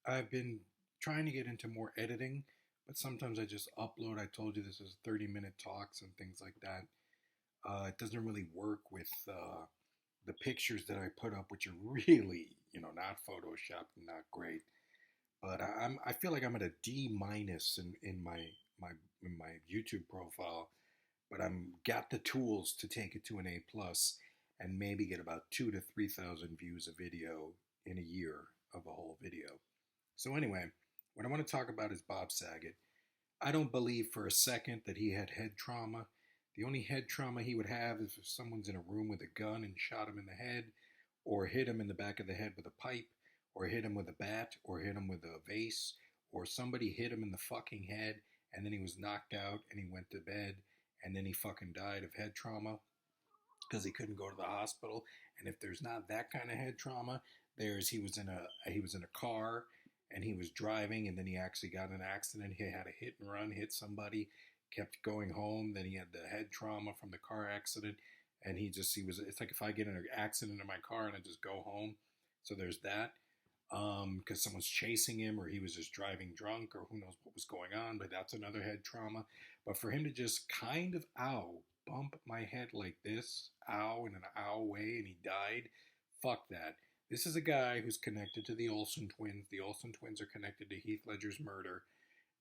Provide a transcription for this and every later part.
I've been trying to get into more editing, but sometimes I just upload. I told you this is 30-minute talks and things like that. It doesn't really work with the pictures that I put up, which are really, not photoshopped and not great. But I feel like I'm at a D minus in my in my YouTube profile, but I'm got the tools to take it to an A plus and maybe get about 2 to 3 thousand views a video in a year of a whole video. So anyway, what I want to talk about is Bob Saget. I don't believe for a second that he had head trauma. The only head trauma he would have is if someone's in a room with a gun and shot him in the head, or hit him in the back of the head with a pipe, or hit him with a bat, or hit him with a vase, or somebody hit him in the fucking head and then he was knocked out and he went to bed and then he fucking died of head trauma because he couldn't go to the hospital. And if there's not that kind of head trauma, there's he was in a car and he was driving and then he actually got in an accident. He had a hit and run, hit somebody, kept going home. Then he had the head trauma from the car accident, and he was. It's like if I get in an accident in my car and I just go home. So there's that. Because someone's chasing him, or he was just driving drunk, or who knows what was going on, but that's another head trauma. But for him to just kind of bump my head like this, in an way, and he died, fuck that. This is a guy who's connected to the Olsen twins. The Olsen twins are connected to Heath Ledger's murder.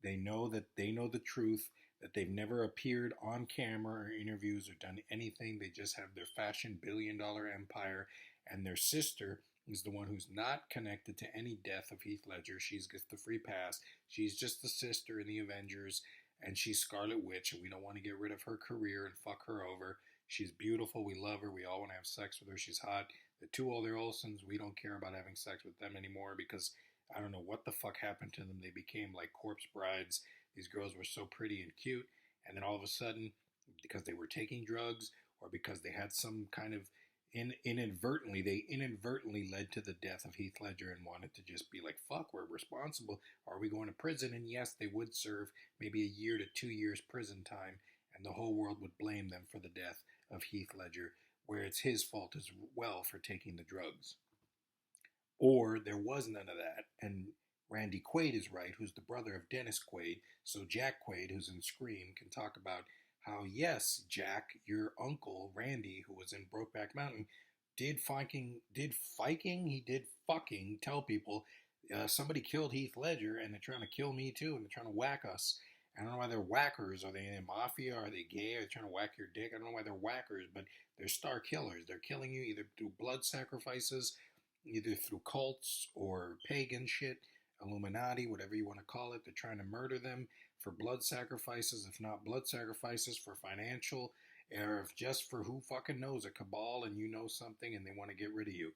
They know the truth, that they've never appeared on camera or interviews or done anything. They just have their fashion $1 billion empire, and their sister is the one who's not connected to any death of Heath Ledger. She's gets the free pass. She's just the sister in the Avengers, and she's Scarlet Witch, and we don't want to get rid of her career and fuck her over. She's beautiful. We love her. We all want to have sex with her. She's hot. The two other Olsons, we don't care about having sex with them anymore because I don't know what the fuck happened to them. They became like corpse brides. These girls were so pretty and cute, and then all of a sudden, because they were taking drugs or because they had some kind of they inadvertently led to the death of Heath Ledger and wanted to just be like, fuck, we're responsible. Are we going to prison? And yes, they would serve maybe a year to 2 years prison time, and the whole world would blame them for the death of Heath Ledger, where it's his fault as well for taking the drugs. Or there was none of that. And Randy Quaid is right, who's the brother of Dennis Quaid. So Jack Quaid, who's in Scream, can talk about how, yes, Jack, your uncle, Randy, who was in Brokeback Mountain, he did fucking tell people somebody killed Heath Ledger and they're trying to kill me too and they're trying to whack us. I don't know why they're whackers. Are they in the mafia? Are they gay? Are they trying to whack your dick? I don't know why they're whackers, but they're star killers. They're killing you either through blood sacrifices, either through cults or pagan shit, Illuminati, whatever you want to call it. They're trying to murder them for blood sacrifices, if not blood sacrifices, for financial, or if just for who fucking knows, a cabal and you know something and they want to get rid of you.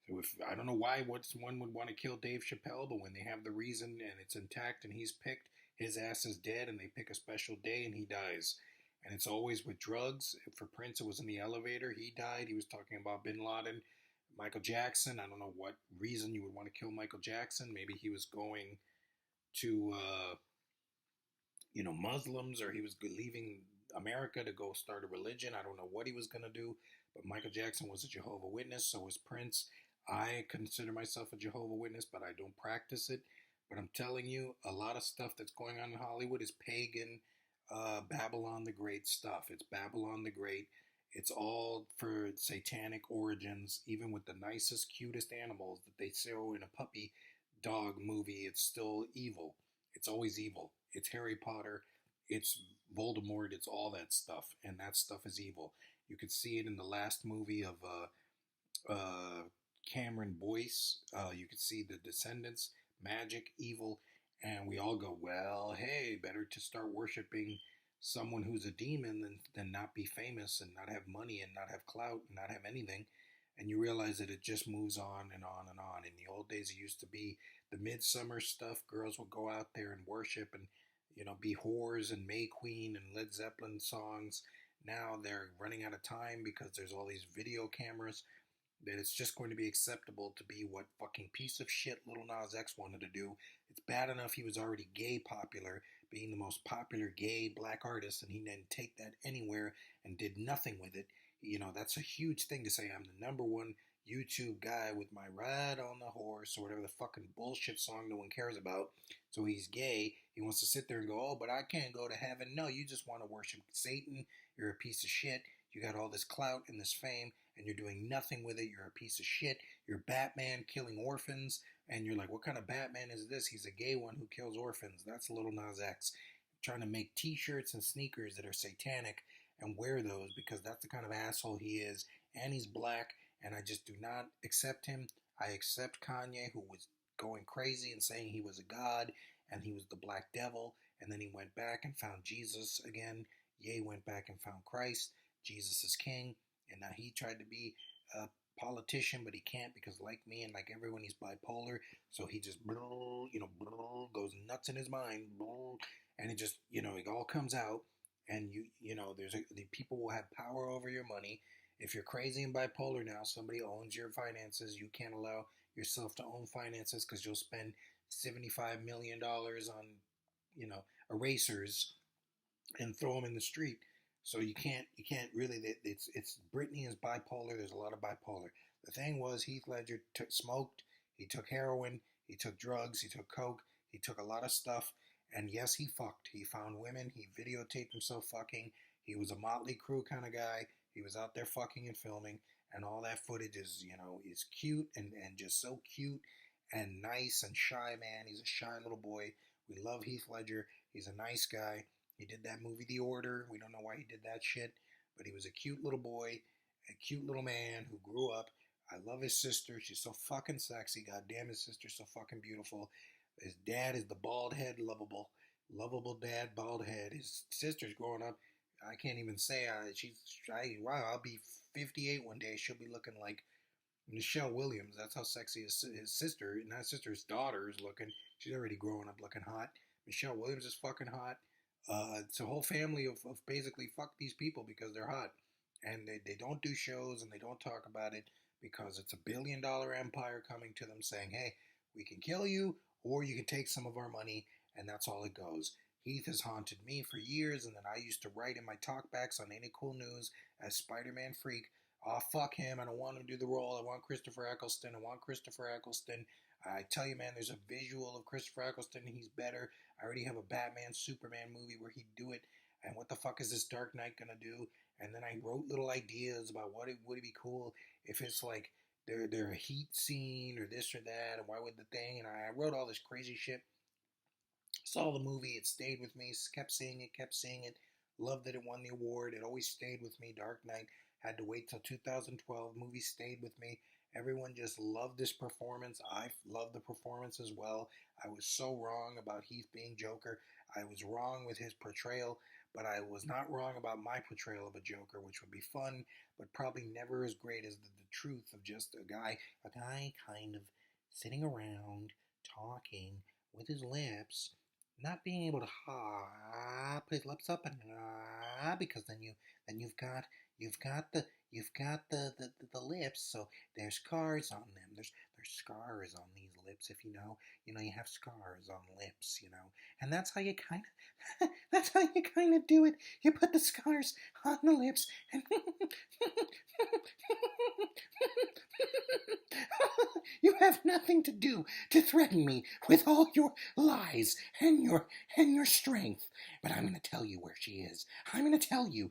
So if I don't know why one would want to kill Dave Chappelle, but when they have the reason and it's intact and he's picked, his ass is dead and they pick a special day and he dies. And it's always with drugs. For Prince, it was in the elevator. He died. He was talking about Bin Laden. Michael Jackson, I don't know what reason you would want to kill Michael Jackson. Maybe he was going to, Muslims, or he was leaving America to go start a religion. I don't know what he was going to do. But Michael Jackson was a Jehovah Witness. So was Prince. I consider myself a Jehovah Witness, but I don't practice it. But I'm telling you, a lot of stuff that's going on in Hollywood is pagan, Babylon the Great stuff. It's Babylon the Great. It's all for satanic origins, even with the nicest, cutest animals that they show in a puppy dog movie. It's still evil. It's always evil. It's Harry Potter. It's Voldemort. It's all that stuff. And that stuff is evil. You could see it in the last movie of Cameron Boyce. You could see the Descendants, magic, evil. And we all go, well, hey, better to start worshiping someone who's a demon than not be famous and not have money and not have clout and not have anything. And you realize that it just moves on and on and on. In the old days, it used to be the midsummer stuff. Girls would go out there and worship and, be whores and May Queen and Led Zeppelin songs. Now they're running out of time because there's all these video cameras that it's just going to be acceptable to be what fucking piece of shit Lil Nas X wanted to do. It's bad enough he was already gay popular, being the most popular gay black artist, and he didn't take that anywhere and did nothing with it. That's a huge thing to say. I'm the number one YouTube guy with my ride on the horse or whatever the fucking bullshit song no one cares about. So he's gay. He wants to sit there and go, oh, but I can't go to heaven. No, you just want to worship Satan. You're a piece of shit. You got all this clout and this fame, and you're doing nothing with it. You're a piece of shit. You're Batman killing orphans. And you're like, what kind of Batman is this? He's a gay one who kills orphans. That's Little Nas X. Trying to make t-shirts and sneakers that are satanic and wear those because that's the kind of asshole he is. And he's black, and I just do not accept him. I accept Kanye, who was going crazy and saying he was a god and he was the black devil, and then he went back and found Jesus again. Ye went back and found Christ. Jesus is king, and now he tried to be a politician, but he can't because, like me and like everyone, he's bipolar. So he just, goes nuts in his mind, and it just, it all comes out. And the people will have power over your money. If you're crazy and bipolar now, somebody owns your finances. You can't allow yourself to own finances because you'll spend $75 million on, erasers and throw them in the street. So you can't really. It's Britney is bipolar. There's a lot of bipolar. The thing was, Heath Ledger smoked. He took heroin. He took drugs. He took coke. He took a lot of stuff. And yes, he fucked. He found women. He videotaped himself fucking. He was a Motley Crue kind of guy. He was out there fucking and filming. And all that footage is cute and just so cute and nice and shy, man. He's a shy little boy. We love Heath Ledger. He's a nice guy. He did that movie, The Order. We don't know why he did that shit. But he was a cute little boy, a cute little man who grew up. I love his sister. She's so fucking sexy. God damn, his sister's so fucking beautiful. His dad is the bald head, lovable dad, bald head. His sister's growing up. I can't even say wow, I'll be 58 one day. She'll be looking like Michelle Williams. That's how sexy his sister, not his sister, his daughter is looking. She's already growing up looking hot. Michelle Williams is fucking hot. It's a whole family of basically fuck these people because they're hot. And they don't do shows and they don't talk about it because it's $1 billion empire coming to them saying, hey, we can kill you or you can take some of our money, and that's all it goes. Heath has haunted me for years, and then I used to write in my talkbacks on Any Cool News as Spider-Man Freak. Oh, fuck him. I don't want him to do the role. I want Christopher Eccleston. I tell you, man, there's a visual of Christopher Eccleston. He's better. I already have a Batman Superman movie where he'd do it. And what the fuck is this Dark Knight gonna do? And then I wrote little ideas about what it would be cool if it's like they're a heat scene or this or that, and why would the thing? And I wrote all this crazy shit. Saw the movie, it stayed with me, kept seeing it, loved that it won the award, it always stayed with me. Dark Knight, had to wait till 2012, movie stayed with me. Everyone just loved this performance. I loved the performance as well. I was so wrong about Heath being Joker. I was wrong with his portrayal, but I was not wrong about my portrayal of a Joker, which would be fun, but probably never as great as the truth of just a guy kind of sitting around talking with his lips, not being able to put his lips up and because then you've got the lips, so there's scars on them. There's scars on these lips. If you have scars on lips, and that's how you kind of that's how you kind of do it. You put the scars on the lips and you have nothing to do to threaten me with all your lies and your strength. But I'm going to tell you where she is. I'm going to tell you.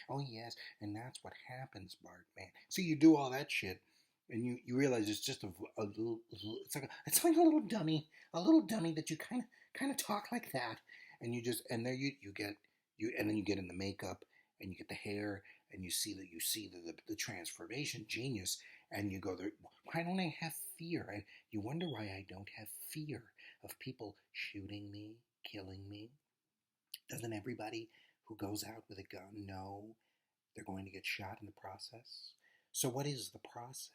Oh yes, and that's what happens, Bart, man. See, you do all that shit, and you realize it's just a little. It's like a little dummy that you kind of talk like that, and and there you get and then you get in the makeup and you get the hair and you see the transformation, genius, and you go there. Why don't I have fear? You wonder why I don't have fear of people shooting me, killing me. Doesn't everybody who goes out with a gun know they're going to get shot in the process? So what is the process,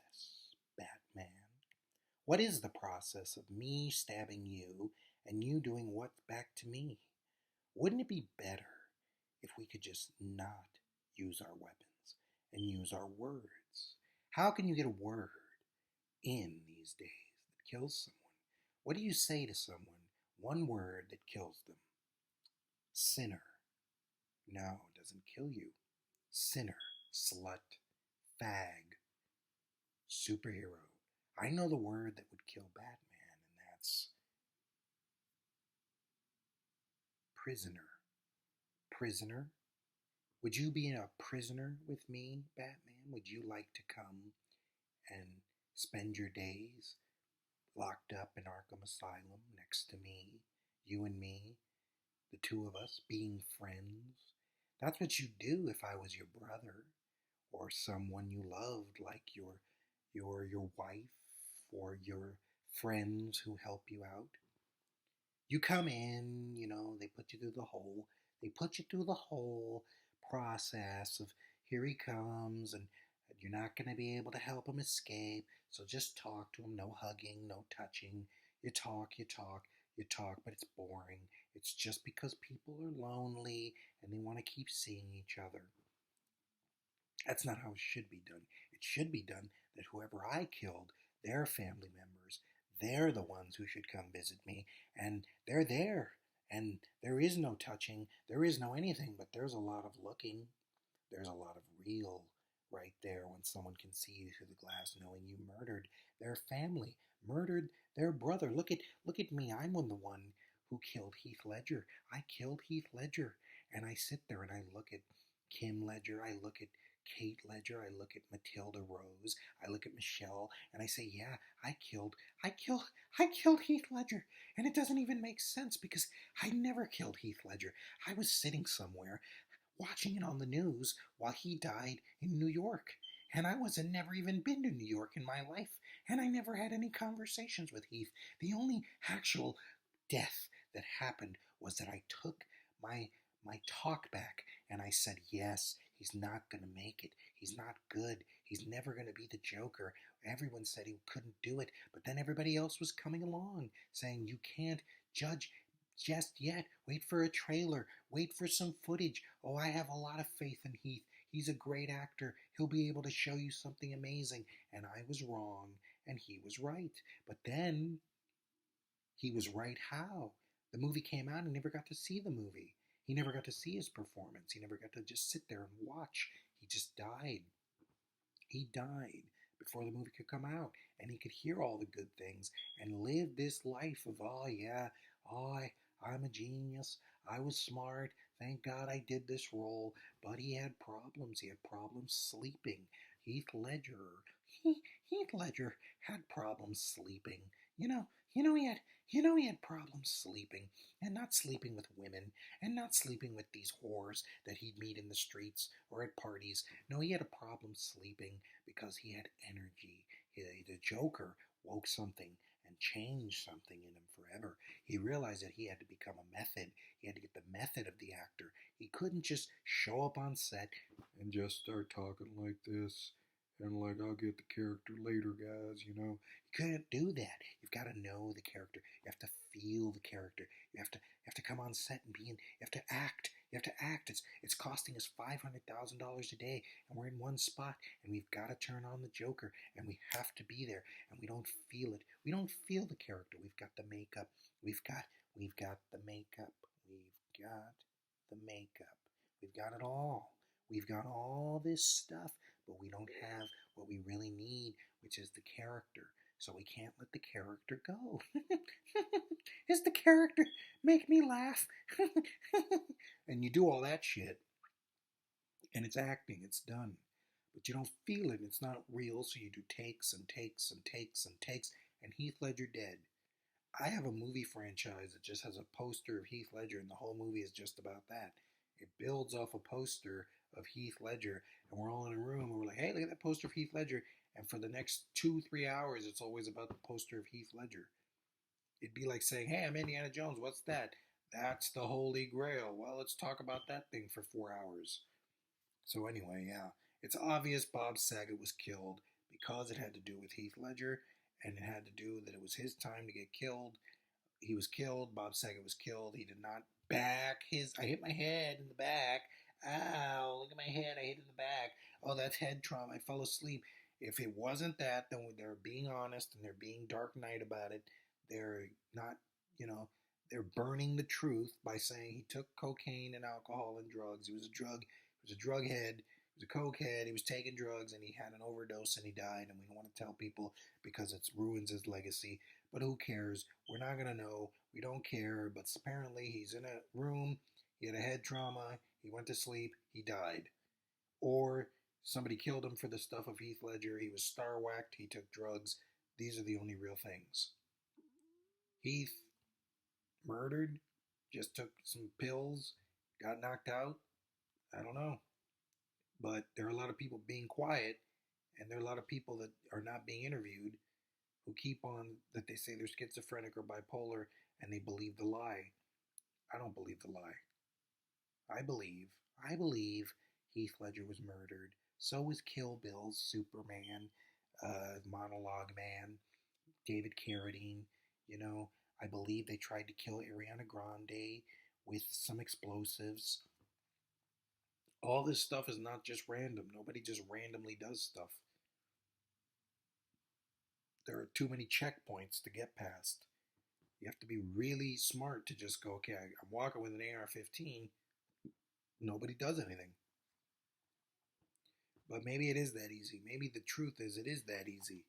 Batman? What is the process of me stabbing you and you doing what back to me? Wouldn't it be better if we could just not use our weapons and use our words? How can you get a word in these days that kills someone? What do you say to someone? One word that kills them. Sinner. No, it doesn't kill you. Sinner. Slut. fag superhero. I know the word that would kill Batman, and that's prisoner. Prisoner? Would you be a prisoner with me, Batman? Would you like to come and spend your days locked up in Arkham Asylum next to me? You and me, the two of us, being friends? That's what you'd do if I was your brother or someone you loved, like your wife or your friends who help you out. You come in, they put you through the whole they put you through the whole process of here he comes, and you're not going to be able to help him escape. So just talk to him, no hugging, no touching. You talk, you talk, you talk, but it's boring. It's just because people are lonely and they want to keep seeing each other. That's not how it should be done. It should be done that whoever I killed, their family members, they're the ones who should come visit me, and they're there. And there is no touching, there is no anything, but there's a lot of looking. There's a lot of real right there when someone can see you through the glass knowing you murdered their family, murdered their brother. Look at me. I'm the one who killed Heath Ledger. I killed Heath Ledger. And I sit there and I look at Kim Ledger, I look at Kate Ledger, I look at Matilda Rose, I look at Michelle, and I say, yeah, I killed, I killed, I killed Heath Ledger. And it doesn't even make sense because I never killed Heath Ledger. I was sitting somewhere watching it on the news while he died in New York. And I wasn't never even been to New York in my life. And I never had any conversations with Heath. The only actual death that happened was that I took my my talk back and I said, yes, he's not going to make it. He's not good. He's never going to be the Joker. Everyone said he couldn't do it, but then everybody else was coming along saying you can't judge just yet. Wait for a trailer. Wait for some footage. Oh, I have a lot of faith in Heath. He's a great actor. He'll be able to show you something amazing. And I was wrong, and he was right. But then he was right how? The movie came out and never got to see the movie. He never got to see his performance. He never got to just sit there and watch. He just died. He died before the movie could come out, and he could hear all the good things and live this life of, oh yeah, oh, I'm a genius. I was smart. Thank God I did this role. But he had problems. He had problems sleeping. Heath Ledger, Heath Ledger had problems sleeping. You know, he had problems sleeping, and not sleeping with women, and not sleeping with these whores that he'd meet in the streets or at parties. No, he had a problem sleeping because he had energy. The Joker woke something and changed something in him forever. He realized that he had to become a method. He had to get the method of the actor. He couldn't just show up on set and just start talking like this and like I'll get the character later, guys. You can't do that. You've got to know the character. You have to feel the character. You have to come on set and be in. You have to act. You have to act. It's costing us $500,000 a day, and we're in one spot, and we've got to turn on the Joker, and we have to be there, and we don't feel it. We don't feel the character. We've got the makeup. We've got the makeup. We've got the makeup. We've got it all. We've got all this stuff, but we don't have what we really need, which is the character. So we can't let the character go. Is the character make me laugh? And you do all that shit, and it's acting, it's done. But you don't feel it, it's not real, so you do takes and takes and takes and takes, and Heath Ledger dead. I have a movie franchise that just has a poster of Heath Ledger, and the whole movie is just about that. It builds off a poster of Heath Ledger, and we're all in a room, and we're like, hey, look at that poster of Heath Ledger. And for the next 2, 3 hours, it's always about the poster of Heath Ledger. It'd be like saying, hey, I'm Indiana Jones. What's that? That's the Holy Grail. Well, let's talk about that thing for 4 hours. So, anyway, yeah. It's obvious Bob Saget was killed because it had to do with Heath Ledger, and it had to do that it was his time to get killed. He was killed. Bob Saget was killed. He did not back his. I hit my head in the back. Ow, look at my head. I hit in the back. Oh, that's head trauma. I fell asleep. If it wasn't that, then they're being honest and they're being Dark Knight about it. They're not, they're burning the truth by saying he took cocaine and alcohol and drugs. He was a drug head He was a cokehead. He was taking drugs and he had an overdose and he died. And we don't want to tell people because it ruins his legacy. But who cares? We're not going to know. We don't care. But apparently he's in a room. He had a head trauma. He went to sleep. He died. Or somebody killed him for the stuff of Heath Ledger. He was star whacked. He took drugs. These are the only real things. Heath murdered, just took some pills, got knocked out. I don't know. But there are a lot of people being quiet, and there are a lot of people that are not being interviewed who keep on that they say they're schizophrenic or bipolar and they believe the lie. I don't believe the lie. I believe, I believe Heath Ledger was murdered. So was Kill Bill's Superman, Monologue Man, David Carradine. You know, I believe they tried to kill Ariana Grande with some explosives. All this stuff is not just random. Nobody just randomly does stuff. There are too many checkpoints to get past. You have to be really smart to just go, okay, I'm walking with an AR-15. Nobody does anything. But maybe it is that easy. Maybe the truth is it is that easy.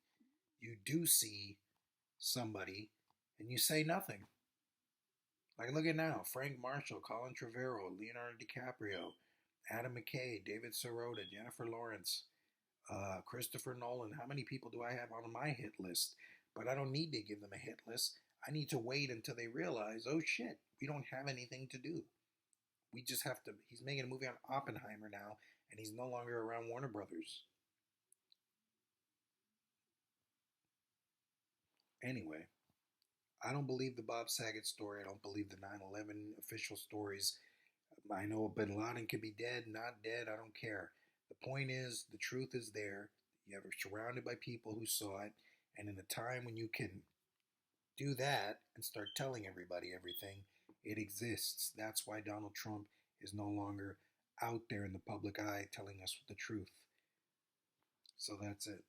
You do see somebody and you say nothing. Like look at now, Frank Marshall, Colin Trevorrow, Leonardo DiCaprio, Adam McKay, David Sirota, Jennifer Lawrence, Christopher Nolan. How many people do I have on my hit list? But I don't need to give them a hit list. I need to wait until they realize, oh shit, we don't have anything to do. We just have to. He's making a movie on Oppenheimer now, and he's no longer around Warner Brothers. Anyway, I don't believe the Bob Saget story. I don't believe the 9/11 official stories. I know Bin Laden could be dead, not dead. I don't care. The point is, the truth is there. You are surrounded by people who saw it, and in a time when you can do that and start telling everybody everything, it exists. That's why Donald Trump is no longer out there in the public eye telling us the truth. So that's it.